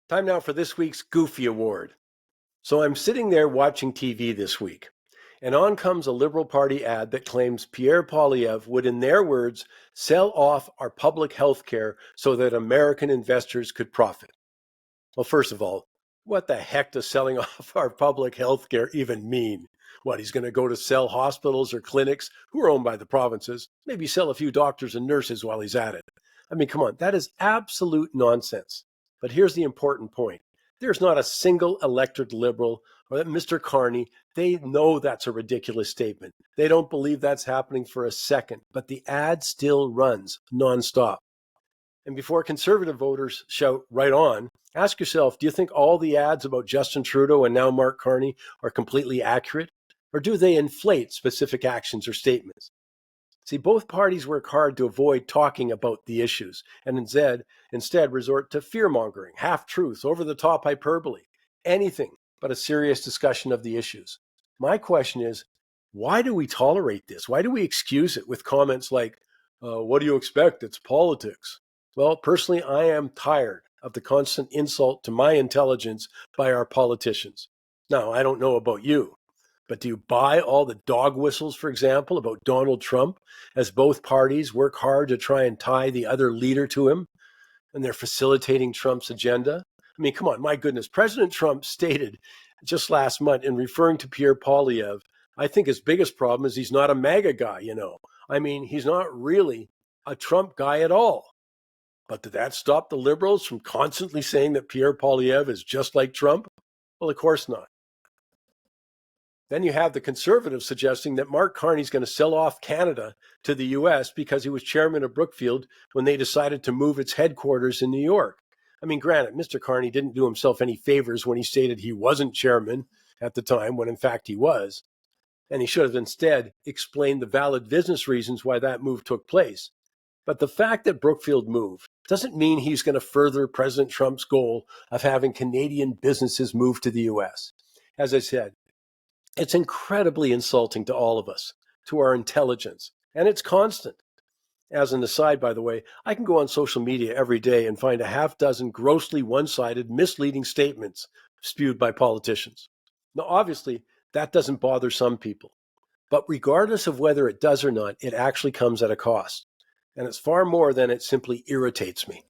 Time now for this week's Goofy Award. So I'm sitting there watching TV this week, and on comes a Liberal Party ad that claims Pierre Poilievre would, in their words, sell off our public health care so that American investors could profit. Well, first of all, what the heck does selling off our public health care even mean? What, he's going to go to sell hospitals or clinics who are owned by the provinces, maybe sell a few doctors and nurses while he's at it. I mean, come on, that is absolute nonsense. But here's the important point. There's not a single elected Liberal or that Mr. Carney, they know that's a ridiculous statement. They don't believe that's happening for a second, but the ad still runs nonstop. And before conservative voters shout right on, ask yourself, do you think all the ads about Justin Trudeau and now Mark Carney are completely accurate? Or do they inflate specific actions or statements? See, both parties work hard to avoid talking about the issues and instead resort to fear-mongering, half-truths, over-the-top hyperbole, anything but a serious discussion of the issues. My question is, why do we tolerate this? Why do we excuse it with comments like, what do you expect? It's politics. Well, personally, I am tired of the constant insult to my intelligence by our politicians. Now, I don't know about you, but do you buy all the dog whistles, for example, about Donald Trump, as both parties work hard to try and tie the other leader to him and they're facilitating Trump's agenda? I mean, come on, my goodness. President Trump stated just last month in referring to Pierre Poilievre, I think his biggest problem is he's not a MAGA guy, you know. I mean, he's not really a Trump guy at all. But did that stop the Liberals from constantly saying that Pierre Poilievre is just like Trump? Well, of course not. Then you have the Conservatives suggesting that Mark Carney's going to sell off Canada to the US because he was chairman of Brookfield when they decided to move its headquarters in New York. I mean, granted, Mr. Carney didn't do himself any favors when he stated he wasn't chairman at the time, when in fact he was. And he should have instead explained the valid business reasons why that move took place. But the fact that Brookfield moved doesn't mean he's going to further President Trump's goal of having Canadian businesses move to the US. As I said, it's incredibly insulting to all of us, to our intelligence, and it's constant. As an aside, by the way, I can go on social media every day and find a half dozen grossly one-sided, misleading statements spewed by politicians. Now, obviously, that doesn't bother some people, but regardless of whether it does or not, it actually comes at a cost. And it's far more than it simply irritates me.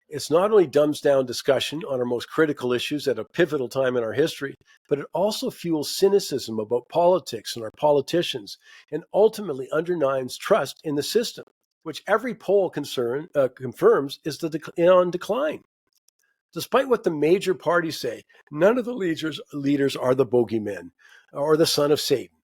It's not only dumbs down discussion on our most critical issues at a pivotal time in our history, but it also fuels cynicism about politics and our politicians, and ultimately undermines trust in the system, which every poll confirms is on decline. Despite what the major parties say, none of the leaders are the bogeymen or the son of Satan.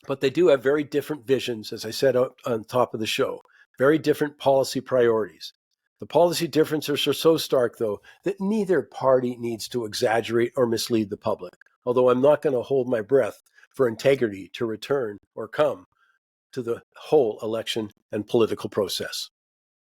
But they do have very different visions, as I said on top of the show, very different policy priorities. The policy differences are so stark, though, that neither party needs to exaggerate or mislead the public, although I'm not going to hold my breath for integrity to return or come to the whole election and political process.